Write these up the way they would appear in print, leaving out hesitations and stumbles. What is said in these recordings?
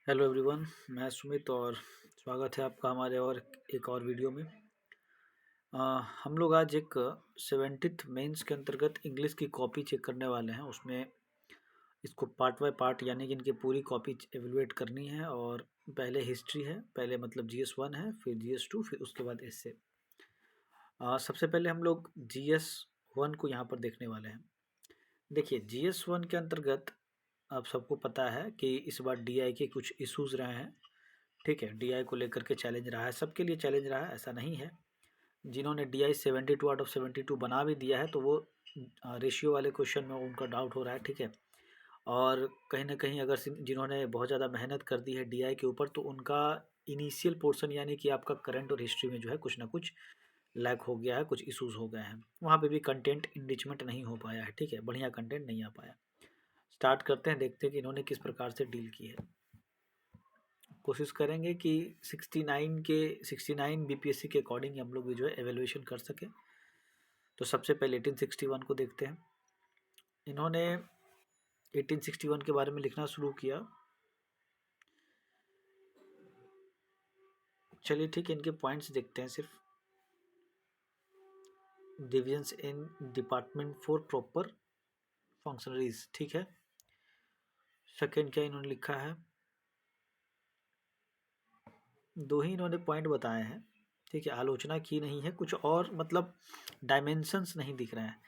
Hello everyone, मैं सुमित और स्वागत है आपका हमारे और एक और वीडियो में। हम लोग आज एक 70th मेंस के अंतर्गत इंग्लिश की कॉपी चेक करने वाले हैं। उसमें इसको पार्ट बाय पार्ट यानी कि इनकी पूरी कॉपी एवेलुएट करनी है। और पहले हिस्ट्री है, पहले मतलब GS1 है, फिर GS2, फिर उसके बाद एसए। सबसे पहले हम लोग GS1 को यहाँ पर देखने वाले हैं। देखिए, GS1 के अंतर्गत आप सबको पता है कि इस बार DI के कुछ इश्यूज रहे हैं। ठीक है, DI को लेकर के चैलेंज रहा है, सबके लिए चैलेंज रहा है, ऐसा नहीं है। जिन्होंने DI 72 आउट ऑफ 72 बना भी दिया है तो वो रेशियो वाले क्वेश्चन में उनका डाउट हो रहा है। ठीक है, और कहीं ना कहीं अगर जिन्होंने बहुत ज़्यादा मेहनत कर दी है DI के ऊपर तो उनका इनिशियल पोर्शन यानी कि आपका करंट और हिस्ट्री में जो है कुछ ना कुछ लैक हो गया है, कुछ इश्यूज हो गए हैं। वहाँ पे भी कंटेंट इनरिचमेंट नहीं हो पाया है। ठीक है, बढ़िया कंटेंट नहीं आ पाया। स्टार्ट करते हैं, देखते हैं कि इन्होंने किस प्रकार से डील की है। कोशिश करेंगे कि 69 BPSC के अकॉर्डिंग हम लोग भी जो है एवेल्युएशन कर सकें। तो सबसे पहले 1861 को देखते हैं। इन्होंने 1861 के बारे में लिखना शुरू किया। चलिए ठीक है, इनके पॉइंट्स देखते हैं सिर्फ। Divisions in department for proper functionaries, ठीक है। सेकेंड क्या इन्होंने लिखा है, दो ही इन्होंने पॉइंट बताए हैं। ठीक है, आलोचना की नहीं है कुछ और, मतलब डायमेंशंस नहीं दिख रहे हैं।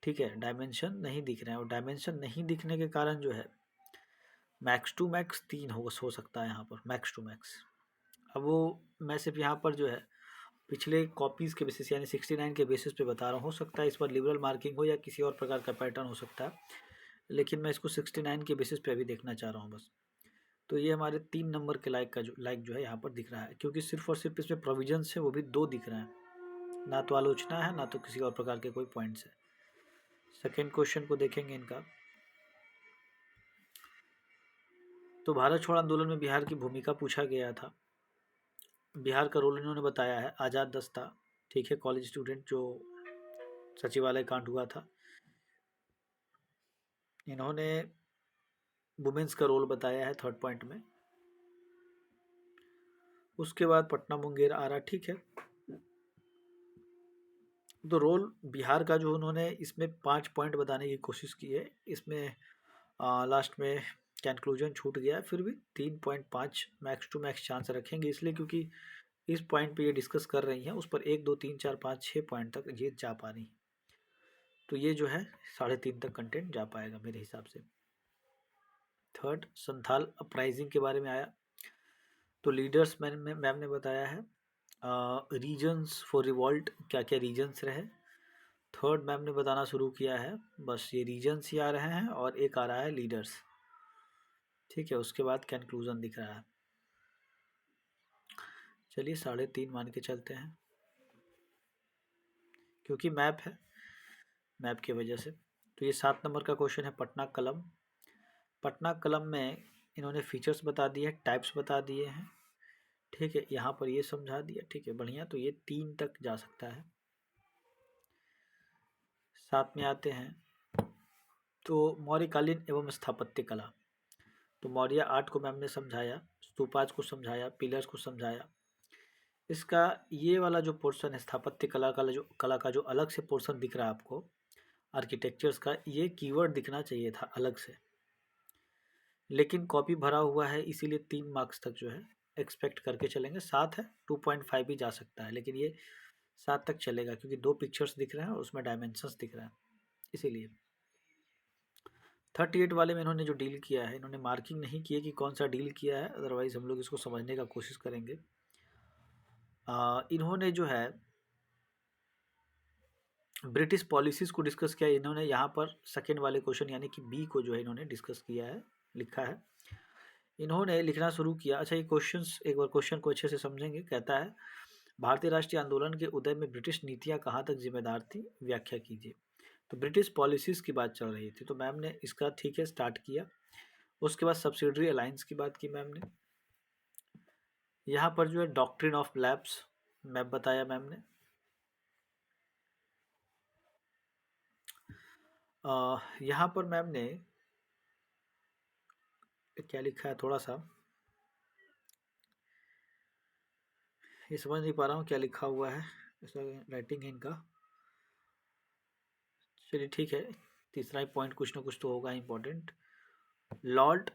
ठीक है, डायमेंशन नहीं दिख रहे हैं और डायमेंशन नहीं दिखने के कारण जो है मैक्स टू मैक्स 3 हो सकता है यहाँ पर, मैक्स टू मैक्स। अब वो मैं सिर्फ यहाँ पर जो है पिछले कॉपीज़ के बेसिस यानी 69 के बेसिस पे बता रहा हूँ। हो सकता है इस पर लिबरल मार्किंग हो या किसी और प्रकार का पैटर्न हो सकता है, लेकिन मैं इसको 69 के बेसिस पे अभी देखना चाह रहा हूँ बस। तो ये हमारे 3 नंबर के लायक जो है यहाँ पर दिख रहा है, क्योंकि सिर्फ और सिर्फ इसमें प्रोविजंस है वो भी 2 दिख रहे हैं, ना तो आलोचना है ना तो किसी और प्रकार के कोई पॉइंट्स है। सेकेंड क्वेश्चन को देखेंगे इनका। तो भारत छोड़ आंदोलन में बिहार की भूमिका पूछा गया था। बिहार का रोल इन्होंने बताया है आज़ाद दस्ता, ठीक है, कॉलेज स्टूडेंट जो सचिवालय कांड हुआ था। इन्होंने वुमेन्स का रोल बताया है थर्ड पॉइंट में। उसके बाद पटना मुंगेर आरा, ठीक है। तो रोल बिहार का जो उन्होंने इसमें 5 पॉइंट बताने की कोशिश की है, इसमें लास्ट में कंक्लूजन छूट गया है। फिर भी 3.5 मैक्स टू मैक्स चांस रखेंगे, इसलिए क्योंकि इस पॉइंट पे ये डिस्कस कर रही हैं, उस पर 1 2 3 4 5 6 पॉइंट तक ये जा पा रही हैं। तो ये जो है 3.5 तक कंटेंट जा पाएगा मेरे हिसाब से। थर्ड, संथाल अपराइजिंग के बारे में आया। तो लीडर्स मैम ने बताया है। रीजन्स फॉर रिवॉल्ट, क्या क्या रीजन्स रहे। थर्ड मैम ने बताना शुरू किया है, बस ये रीजन्स ही आ रहे हैं और एक आ रहा है लीडर्स, ठीक है। उसके बाद कंक्लूजन दिख रहा है। चलिए 3.5 मान के चलते हैं, क्योंकि मैप है, मैप की वजह से। तो ये 7 नंबर का क्वेश्चन है, पटना कलम। पटना कलम में इन्होंने फीचर्स बता दिए हैं, टाइप्स बता दिए हैं, ठीक है। यहाँ पर ये समझा दिया, ठीक है, बढ़िया। तो ये 3 तक जा सकता है। साथ में आते हैं तो मौर्यकालीन एवं स्थापत्य कला। तो मौर्य आर्ट को मैम ने समझाया, स्तूपाज को समझाया, पिलर्स को समझाया। इसका ये वाला जो पोर्शन है स्थापत्य कला का जो अलग से पोर्शन दिख रहा है आपको आर्किटेक्चर्स का, ये कीवर्ड दिखना चाहिए था अलग से, लेकिन कॉपी भरा हुआ है, इसीलिए 3 मार्क्स तक जो है एक्सपेक्ट करके चलेंगे। 7 है, 2.5 भी जा सकता है, लेकिन ये 7 तक चलेगा क्योंकि 2 पिक्चर्स दिख रहे हैं और उसमें डायमेंशंस दिख रहे हैं, इसीलिए। 38 वाले में इन्होंने जो डील किया है, इन्होंने मार्किंग नहीं की है कि कौन सा डील किया है, अदरवाइज हम लोग इसको समझने का कोशिश करेंगे। इन्होंने जो है ब्रिटिश पॉलिसीज को डिस्कस किया। इन्होंने यहाँ पर सेकेंड वाले क्वेश्चन यानी कि बी को जो है इन्होंने डिस्कस किया है, लिखा है, इन्होंने लिखना शुरू किया। अच्छा, ये क्वेश्चंस एक बार क्वेश्चन को अच्छे से समझेंगे। कहता है भारतीय राष्ट्रीय आंदोलन के उदय में ब्रिटिश नीतियाँ कहाँ तक जिम्मेदार थी, व्याख्या कीजिए। तो ब्रिटिश पॉलिसीज की बात चल रही थी, तो मैम ने इसका ठीक है स्टार्ट किया। उसके बाद सब्सिडरी अलायंस की बात की मैम ने। यहाँ पर जो है डॉक्ट्रिन ऑफ लैप्स मैप बताया मैम ने। यहाँ पर मैम ने क्या लिखा है थोड़ा सा, ये समझ नहीं पा रहा हूँ क्या लिखा हुआ है, ऐसा राइटिंग है इनका। चलिए ठीक है, तीसरा ही पॉइंट कुछ ना कुछ तो होगा important. Lord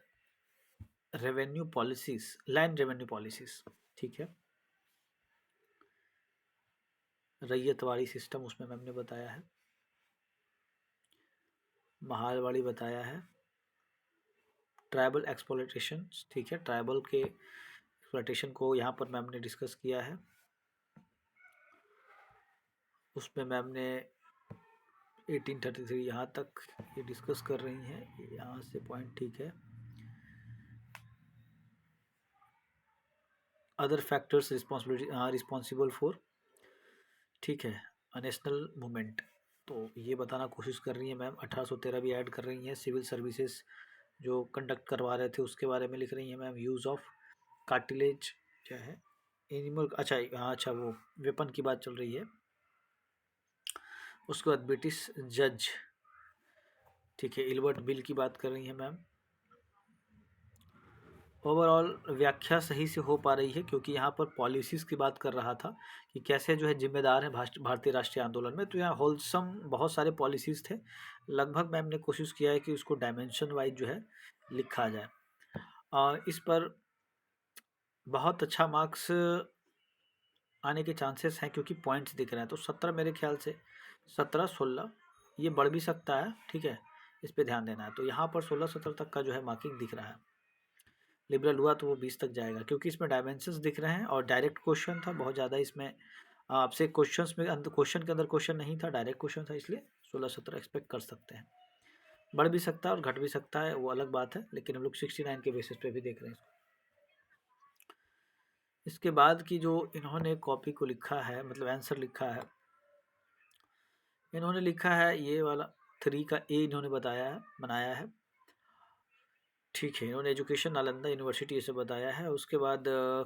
revenue policies, land revenue policies, ठीक है। रैयतवाड़ी सिस्टम उसमें मैम ने बताया है, महालवाड़ी बताया है, ट्राइबल एक्सप्लॉयटेशन, ठीक है, ट्राइबल के एक्सप्लॉयटेशन को यहाँ पर मैम ने डिस्कस किया है। उसमें मैम ने 1833 यहाँ तक ये डिस्कस कर रही हैं, यहाँ से पॉइंट ठीक है। अदर फैक्टर्स रिस्पॉन्सिबल फॉर, ठीक है, नेशनल मूवमेंट, तो ये बताना कोशिश कर रही है मैम। 1813 भी ऐड कर रही हैं। सिविल सर्विसेज जो कंडक्ट करवा रहे थे उसके बारे में लिख रही हैं मैम। यूज़ ऑफ कार्टिलेज क्या है, एनिमल, अच्छा हाँ, अच्छा वो वेपन की बात चल रही है। उसके बाद ब्रिटिश जज, ठीक है, इल्बर्ट बिल की बात कर रही हैं मैम। ओवरऑल व्याख्या सही से हो पा रही है क्योंकि यहाँ पर पॉलिसीज़ की बात कर रहा था कि कैसे जो है जिम्मेदार है भारतीय राष्ट्रीय आंदोलन में। तो यहाँ होलसम बहुत सारे पॉलिसीज़ थे। लगभग मैम ने कोशिश किया है कि उसको डायमेंशन वाइज जो है लिखा जाए। इस पर बहुत अच्छा मार्क्स आने के चांसेस हैं क्योंकि पॉइंट्स दिख रहे हैं। तो 17 मेरे ख्याल से 17-16 ये बढ़ भी सकता है, ठीक है, इस पर ध्यान देना है। तो यहाँ पर 16-17 तक का जो है मार्किंग दिख रहा है। लिबरल हुआ तो वो 20 तक जाएगा क्योंकि इसमें डायमेंशंस दिख रहे हैं और डायरेक्ट क्वेश्चन था बहुत ज़्यादा इसमें। आपसे क्वेश्चंस में क्वेश्चन के अंदर क्वेश्चन नहीं था, डायरेक्ट क्वेश्चन था, इसलिए 16-17 एक्सपेक्ट कर सकते हैं। बढ़ भी सकता है और घट भी सकता है, वो अलग बात है, लेकिन हम लोग 69 के बेसिस पे भी देख रहे हैं इसको। इसके बाद की जो इन्होंने कॉपी को लिखा है, मतलब आंसर लिखा है, इन्होंने लिखा है ये वाला 3 का ए इन्होंने बनाया है, ठीक है। इन्होंने एजुकेशन नालंदा यूनिवर्सिटी से बताया है। उसके बाद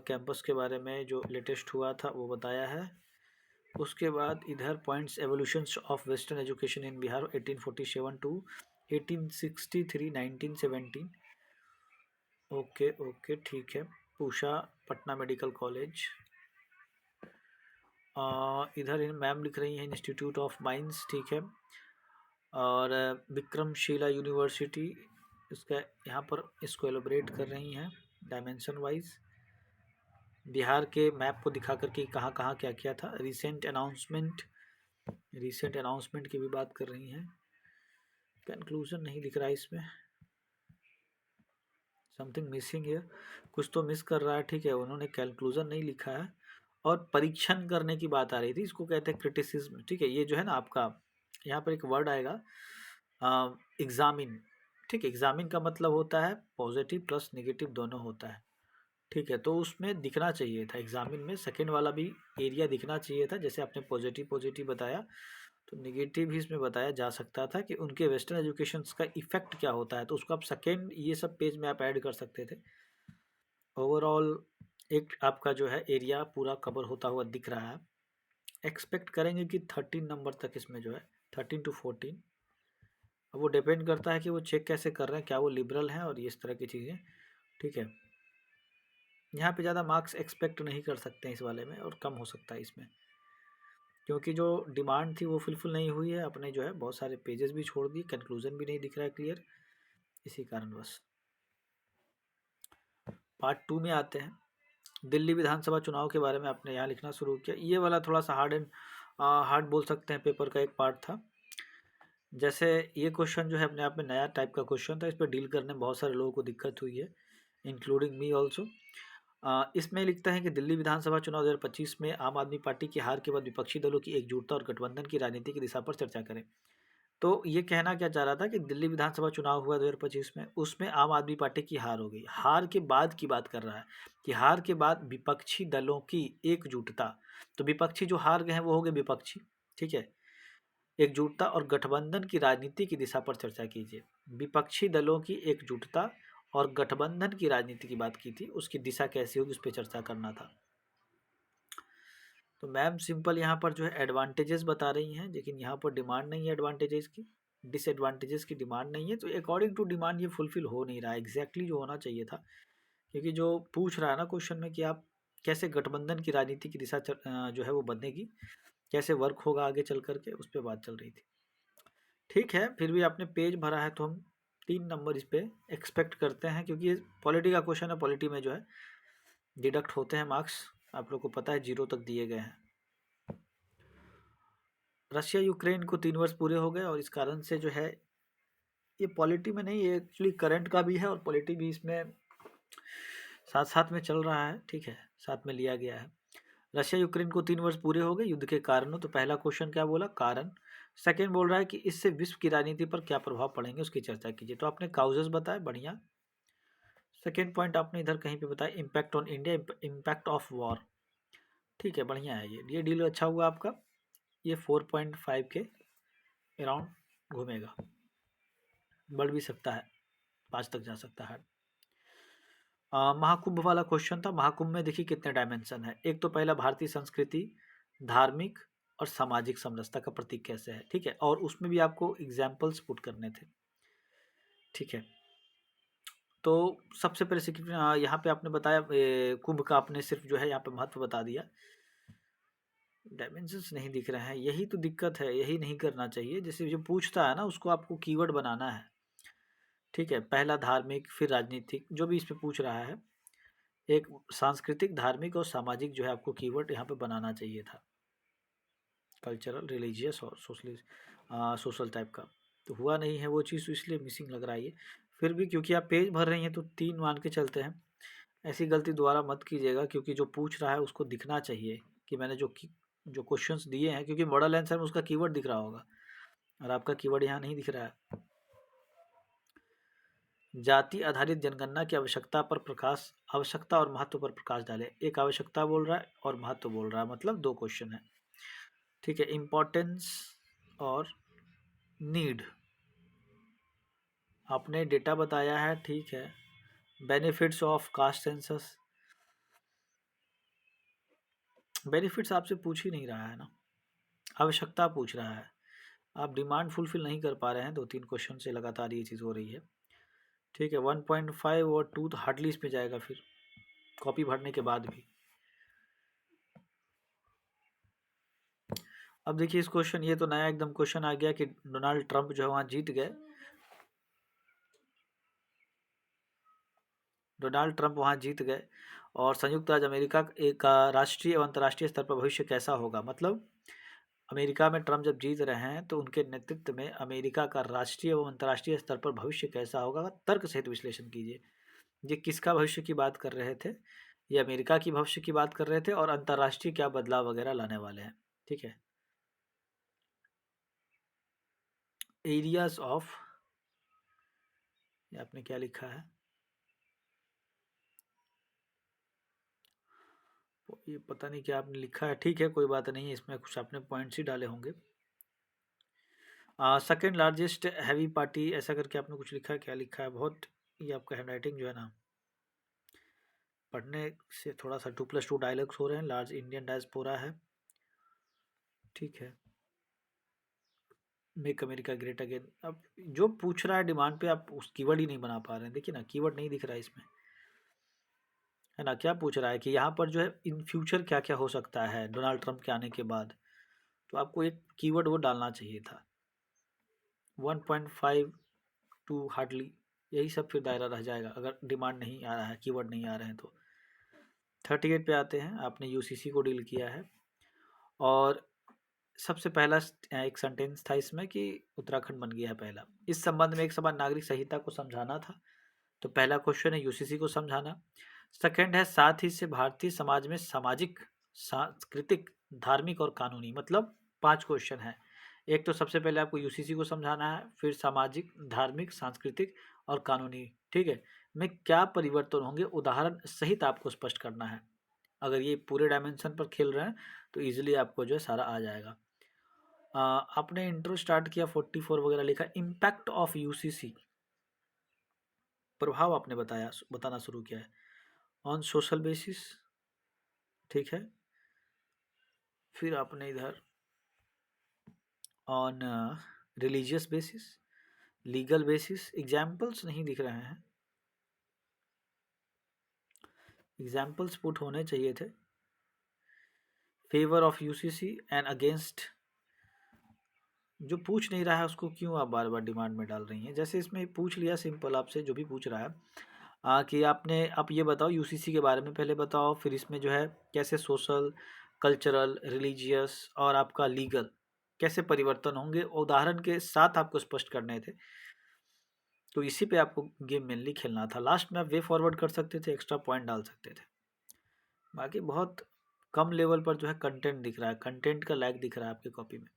कैंपस के बारे में जो लेटेस्ट हुआ था वो बताया है। उसके बाद इधर points evolutions of western education in Bihar 1847 to 1863 1917, okay okay ठीक है। पूषा पटना मेडिकल कॉलेज, इधर मैम लिख रही हैं इंस्टीट्यूट ऑफ माइंस, ठीक है। और विक्रमशिला यूनिवर्सिटी, इसका यहाँ पर इसको एलोबरेट कर रही हैं डायमेंशन वाइज। बिहार के मैप को दिखा करके कहाँ कहाँ क्या किया था। रिसेंट अनाउंसमेंट की भी बात कर रही हैं। कंक्लूजन नहीं दिख रहा है इसमें, समथिंग मिसिंग है, कुछ तो मिस कर रहा है, ठीक है। उन्होंने कंक्लूजन नहीं लिखा है। और परीक्षण करने की बात आ रही थी, इसको कहते हैं क्रिटिसिज्म, ठीक है। ये जो है ना आपका यहाँ पर एक वर्ड आएगा एग्जामिन, ठीक है। एग्जामिन का मतलब होता है पॉजिटिव प्लस नेगेटिव दोनों होता है, ठीक है। तो उसमें दिखना चाहिए था एग्जामिन में, सेकंड वाला भी एरिया दिखना चाहिए था। जैसे आपने पॉजिटिव पॉजिटिव बताया तो नेगेटिव भी इसमें बताया जा सकता था कि उनके वेस्टर्न एजुकेशन का इफेक्ट क्या होता है। तो उसको आप सेकेंड ये सब पेज में आप ऐड कर सकते थे। ओवरऑल एक आपका जो है एरिया पूरा कवर होता हुआ दिख रहा है। एक्सपेक्ट करेंगे कि 13 नंबर तक इसमें जो है 13 to 14। अब वो डिपेंड करता है कि वो चेक कैसे कर रहे हैं, क्या वो लिबरल हैं और इस तरह की चीज़ें, ठीक है। यहाँ पे ज़्यादा मार्क्स एक्सपेक्ट नहीं कर सकते हैं इस वाले में, और कम हो सकता है इसमें क्योंकि जो डिमांड थी वो फुलफिल नहीं हुई है। अपने जो है बहुत सारे पेजेस भी छोड़ दिए, कंक्लूजन भी नहीं दिख रहा है क्लियर, इसी कारणवश। पार्ट 2 में आते हैं। दिल्ली विधानसभा चुनाव के बारे में आपने यहाँ लिखना शुरू किया। ये वाला थोड़ा सा हार्ड बोल सकते हैं, पेपर का एक पार्ट था। जैसे ये क्वेश्चन जो है अपने आप में नया टाइप का क्वेश्चन था, इस पर डील करने में बहुत सारे लोगों को दिक्कत हुई है, इंक्लूडिंग मी ऑल्सो। इसमें लिखता है कि दिल्ली विधानसभा चुनाव 2025 में आम आदमी पार्टी की हार के बाद विपक्षी दलों की एकजुटता और गठबंधन की राजनीति की दिशा पर चर्चा करें। तो ये कहना क्या चाह रहा था कि दिल्ली विधानसभा चुनाव हुआ 2025 में, उसमें आम आदमी पार्टी की हार हो गई। हार के बाद की बात कर रहा है कि हार के बाद विपक्षी दलों की एकजुटता, तो विपक्षी जो हार गए हैं वो हो गए विपक्षी, ठीक है। एकजुटता और गठबंधन की राजनीति की दिशा पर चर्चा कीजिए। विपक्षी दलों की एकजुटता और गठबंधन की राजनीति की बात की थी, उसकी दिशा कैसी होगी उस पर चर्चा करना था। तो मैम सिंपल यहाँ पर जो है एडवांटेजेस बता रही हैं, लेकिन यहाँ पर डिमांड नहीं है एडवांटेजेस की, डिसएडवांटेजेस की डिमांड नहीं है। तो अकॉर्डिंग टू डिमांड ये फुलफिल हो नहीं रहा है एग्जैक्टली जो होना चाहिए था। क्योंकि जो पूछ रहा है ना क्वेश्चन में कि आप कैसे गठबंधन की राजनीति की दिशा जो है वो बदलेगी, कैसे वर्क होगा आगे चल करके, उस पर बात चल रही थी। ठीक है, फिर भी आपने पेज भरा है तो हम 3 नंबर इस पे एक्सपेक्ट करते हैं, क्योंकि ये पॉलिटी का क्वेश्चन है। पॉलिटी में जो है डिडक्ट होते हैं मार्क्स, आप लोग को पता है 0 तक दिए गए हैं। रशिया यूक्रेन को 3 वर्ष पूरे हो गए और इस कारण से जो है ये पॉलिटी में नहीं, ये एक्चुअली करंट का भी है और पॉलिटी भी इसमें साथ साथ में चल रहा है। ठीक है, साथ में लिया गया है। रशिया यूक्रेन को 3 वर्ष पूरे हो गए युद्ध के कारणों। तो पहला क्वेश्चन क्या बोला, कारण। सेकेंड बोल रहा है कि इससे विश्व की राजनीति पर क्या प्रभाव पड़ेंगे, उसकी चर्चा कीजिए। तो आपने काउजेस बताए, बढ़िया। सेकेंड पॉइंट आपने इधर कहीं पे बताया, impact on India, impact of war. ठीक है, बढ़िया है ये डील अच्छा हुआ आपका। ये 4.5 के अराउंड घूमेगा, बढ़ भी सकता है, 5 तक जा सकता है। महाकुंभ वाला क्वेश्चन था। महाकुंभ में देखिए कितने डायमेंशन है। एक तो पहला, भारतीय संस्कृति, धार्मिक और सामाजिक समरसता का प्रतीक कैसे है। ठीक है, और उसमें भी आपको एग्जाम्पल्स पुट करने थे। ठीक है, तो सबसे पहले यहाँ पे आपने बताया कुंभ का, आपने सिर्फ जो है यहाँ पे महत्व बता दिया, डायमेंशंस नहीं दिख रहे हैं। यही तो दिक्कत है, यही नहीं करना चाहिए। जैसे जो पूछता है ना उसको आपको कीवर्ड बनाना है। ठीक है, पहला धार्मिक, फिर राजनीतिक, जो भी इस पे पूछ रहा है, एक सांस्कृतिक, धार्मिक और सामाजिक जो है आपको कीवर्ड यहाँ पे बनाना चाहिए था। कल्चरल, रिलीजियस और सोशल टाइप का तो हुआ नहीं है वो चीज़, तो इसलिए मिसिंग लग रहा है ये। फिर भी क्योंकि आप पेज भर रही हैं तो 3 मान के चलते हैं। ऐसी गलती दोबारा मत कीजिएगा, क्योंकि जो पूछ रहा है उसको दिखना चाहिए कि मैंने जो क्वेश्चंस दिए हैं, क्योंकि मॉडल आंसर में उसका कीवर्ड दिख रहा होगा और आपका कीवर्ड यहाँ नहीं दिख रहा है। जाति आधारित जनगणना की आवश्यकता और महत्व पर प्रकाश डाले। एक आवश्यकता बोल रहा है और महत्व बोल रहा है, मतलब 2 क्वेश्चन है। ठीक है, इम्पोर्टेंस और नीड, आपने डेटा बताया है। ठीक है, benefits of caste census, benefits आपसे पूछ ही नहीं रहा है ना, आवश्यकता पूछ रहा है। आप डिमांड फुलफिल नहीं कर पा रहे हैं, 2-3 क्वेश्चन से लगातार ये चीज़ हो रही है। ठीक है, 1.5 और 2 तो हार्डली इसमें जाएगा फिर, कॉपी भरने के बाद भी। अब देखिए इस क्वेश्चन, ये तो नया एकदम क्वेश्चन आ गया कि डोनाल्ड ट्रंप जो है वहाँ जीत गए। डोनाल्ड ट्रंप वहाँ जीत गए और संयुक्त राज्य अमेरिका एक राष्ट्रीय एवं अंतर्राष्ट्रीय स्तर पर भविष्य कैसा होगा। मतलब अमेरिका में ट्रंप जब जीत रहे हैं तो उनके नेतृत्व में अमेरिका का राष्ट्रीय एवं अंतर्राष्ट्रीय स्तर पर भविष्य कैसा होगा, तर्क सहित विश्लेषण कीजिए। ये किसका भविष्य की बात कर रहे थे, ये अमेरिका की भविष्य की बात कर रहे थे और अंतर्राष्ट्रीय क्या बदलाव वगैरह लाने वाले हैं। ठीक है, एरियाज ऑफ, ये आपने क्या लिखा है, ये पता नहीं क्या आपने लिखा है। ठीक है, कोई बात नहीं है, इसमें कुछ आपने पॉइंट्स ही डाले होंगे। सेकेंड लार्जेस्ट हैवी पार्टी, ऐसा करके आपने कुछ लिखा है, क्या लिखा है, बहुत ये आपका हैंड राइटिंग जो है ना, पढ़ने से थोड़ा सा 2+2 डायलॉग्स हो रहे हैं। लार्ज इंडियन डायस्पोरा है। ठीक है, मेक अमेरिका ग्रेट अगेन। अब जो पूछ रहा है डिमांड पे, आप उस कीवर्ड ही नहीं बना पा रहे हैं। देखिए ना, कीवर्ड नहीं दिख रहा है इसमें, है ना। क्या पूछ रहा है कि यहाँ पर जो है इन फ्यूचर क्या क्या हो सकता है डोनाल्ड ट्रंप के आने के बाद, तो आपको एक कीवर्ड वो डालना चाहिए था। 1.5 टू हार्डली, यही सब फिर दायरा रह जाएगा अगर डिमांड नहीं आ रहा है, कीवर्ड नहीं आ रहे हैं तो। 38 पे आते हैं, आपने यूसीसी को डील किया है और सबसे पहला एक सेंटेंस था इसमें कि उत्तराखंड बन गया है पहला। इस संबंध में एक समान नागरिक संहिता को समझाना था, तो पहला क्वेश्चन है यूसीसी को समझाना। सेकंड है साथ ही से भारतीय समाज में सामाजिक, सांस्कृतिक, धार्मिक और कानूनी, मतलब 5 क्वेश्चन है। एक तो सबसे पहले आपको यूसीसी को समझाना है, फिर सामाजिक, धार्मिक, सांस्कृतिक और कानूनी, ठीक है, में क्या परिवर्तन होंगे उदाहरण सहित आपको स्पष्ट करना है। अगर ये पूरे डायमेंशन पर खेल रहे हैं तो इजीली आपको जो है सारा आ जाएगा। आपने इंट्रो स्टार्ट किया, 44 वगैरह लिखा। इम्पैक्ट ऑफ यूसीसी, प्रभाव आपने बताना शुरू किया है ऑन सोशल बेसिस। ठीक है, फिर आपने इधर on religious basis, legal basis, examples नहीं दिख रहे हैं। एग्जाम्पल्स पुट होने चाहिए थे। Favour of UCC and against. जो पूछ नहीं रहा है उसको क्यों आप बार बार डिमांड में डाल रही हैं? जैसे इसमें पूछ लिया सिंपल आपसे, जो भी पूछ रहा है कि आपने, आप ये बताओ यूसीसी के बारे में पहले बताओ, फिर इसमें जो है कैसे सोशल, कल्चरल, रिलीजियस और आपका लीगल कैसे परिवर्तन होंगे, उदाहरण के साथ आपको स्पष्ट करने थे। तो इसी पे आपको गेम मेनली खेलना था। लास्ट में आप वे फॉरवर्ड कर सकते थे, एक्स्ट्रा पॉइंट डाल सकते थे। बाकी बहुत कम लेवल पर जो है कंटेंट दिख रहा है, कंटेंट का लैग दिख रहा है आपकी कॉपी में।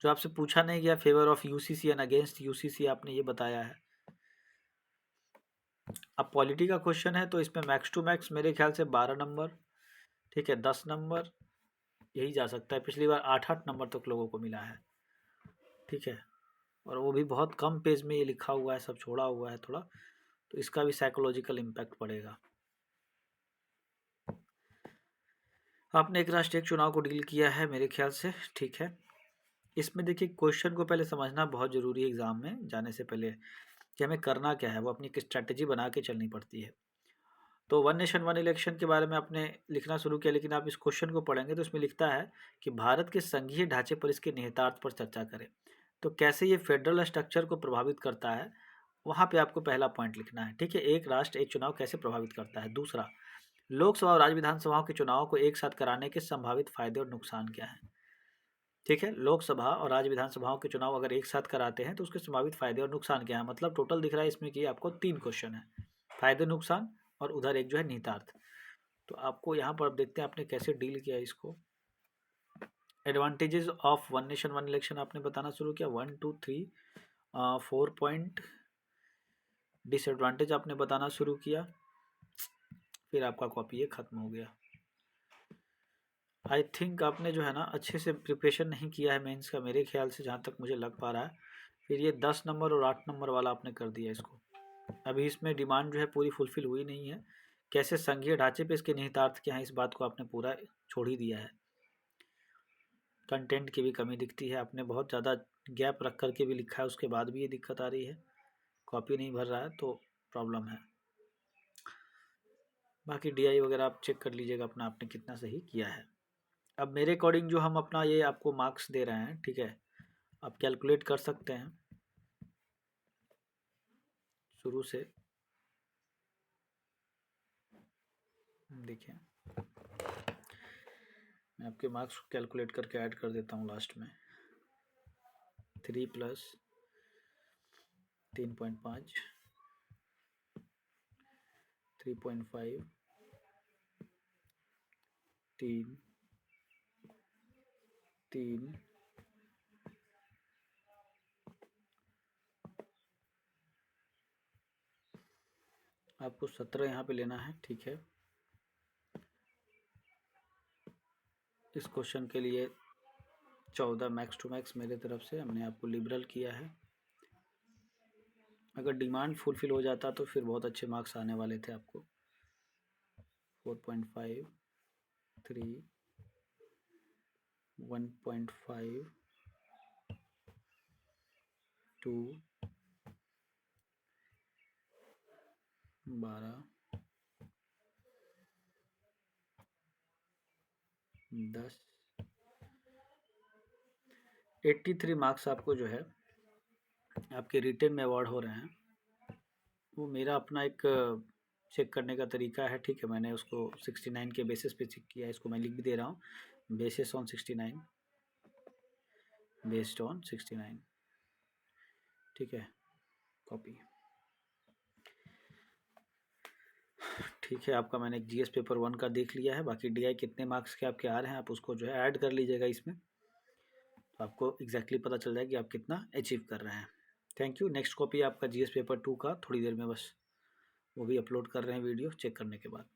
जो आपसे पूछा नहीं गया favour of UCC and against UCC, आपने ये बताया है। अब पॉलिटी का क्वेश्चन है तो इसमें मैक्स टू मैक्स मेरे ख्याल से 12 नंबर, ठीक है, 10 नंबर यही जा सकता है। पिछली बार 8-8 नंबर तक लोगों को मिला है, ठीक है, और वो भी बहुत कम पेज में ये लिखा हुआ है, सब छोड़ा हुआ है थोड़ा, तो इसका भी साइकोलॉजिकल इम्पैक्ट पड़ेगा। आपने एक राष्ट्रीय चुनाव को डील किया है मेरे ख्याल से, ठीक है। इसमें देखिए क्वेश्चन को पहले समझना बहुत ज़रूरी है एग्ज़ाम में जाने से पहले, कि हमें करना क्या है, वो अपनी एक स्ट्रैटेजी बना के चलनी पड़ती है। तो वन नेशन वन इलेक्शन के बारे में आपने लिखना शुरू किया, लेकिन आप इस क्वेश्चन को पढ़ेंगे तो इसमें लिखता है कि भारत के संघीय ढांचे पर इसके निहितार्थ पर चर्चा करें। तो कैसे ये फेडरल स्ट्रक्चर को प्रभावित करता है, वहाँ पे आपको पहला पॉइंट लिखना है, ठीक है। एक राष्ट्र एक चुनाव कैसे प्रभावित करता है। दूसरा, लोकसभा और राज्य विधानसभाओं के चुनाव को एक साथ कराने के संभावित फायदे और नुकसान क्या है, ठीक है। लोकसभा और राज्य विधानसभाओं के चुनाव अगर एक साथ कराते हैं तो उसके संभावित फायदे और नुकसान क्या है। मतलब टोटल दिख रहा है इसमें कि आपको 3 क्वेश्चन है, फायदे नुकसान और उधर एक जो है निहितार्थ। तो आपको यहाँ पर अब देखते हैं आपने कैसे डील किया इसको। Advantages of one nation one election आपने बताना शुरू किया, 1 2 3 4 पॉइंट। डिसएडवांटेज आपने बताना शुरू किया, फिर आपका कॉपी ये खत्म हो गया। आई थिंक आपने जो है ना अच्छे से प्रिपरेशन नहीं किया है मेंस का, मेरे ख्याल से जहाँ तक मुझे लग पा रहा है। फिर ये 10 नंबर और 8 नंबर वाला आपने कर दिया इसको। अभी इसमें डिमांड जो है पूरी फुलफिल हुई नहीं है। कैसे संघीय ढांचे पे इसके निहितार्थ क्या है, इस बात को आपने पूरा छोड़ ही दिया है। कंटेंट की भी कमी दिखती है, आपने बहुत ज़्यादा गैप रख करके भी लिखा है, उसके बाद भी ये दिक्कत आ रही है, कॉपी नहीं भर रहा है तो प्रॉब्लम है। बाकी डीआई वगैरह आप चेक कर लीजिएगा अपना आपने कितना सही किया है। अब मेरे अकॉर्डिंग जो हम अपना ये आपको मार्क्स दे रहे हैं, ठीक है, आप कैलकुलेट कर सकते हैं शुरू से। देखिए मैं आपके मार्क्स को कैलकुलेट करके ऐड कर देता हूँ लास्ट में। 3 + 3.5 3.5 3 3 आपको 17 यहाँ पे लेना है, ठीक है। इस क्वेश्चन के लिए 14 मैक्स टू मैक्स मेरे तरफ से हमने आपको लिबरल किया है। अगर डिमांड फुलफिल हो जाता तो फिर बहुत अच्छे मार्क्स आने वाले थे आपको। 4.5 3 1.5 2 12 10 83 मार्क्स आपको जो है आपके रिटन में अवार्ड हो रहे हैं। वो मेरा अपना एक चेक करने का तरीका है, ठीक है। मैंने उसको 69 के बेसिस पे चेक किया, इसको मैं लिख भी दे रहा हूँ, बेसिस ऑन 69, बेस्ड ऑन 69, ठीक है। कॉपी, ठीक है। आपका मैंने एक जीएस पेपर 1 का देख लिया है। बाकी डीआई कितने मार्क्स के आपके आ रहे हैं आप उसको जो है ऐड कर लीजिएगा इसमें, तो आपको एग्जैक्टली पता चल जाएगा कि आप कितना अचीव कर रहे हैं। Thank you. नेक्स्ट कॉपी आपका जीएस पेपर 2 का थोड़ी देर में बस वो भी अपलोड कर रहे हैं वीडियो चेक करने के बाद।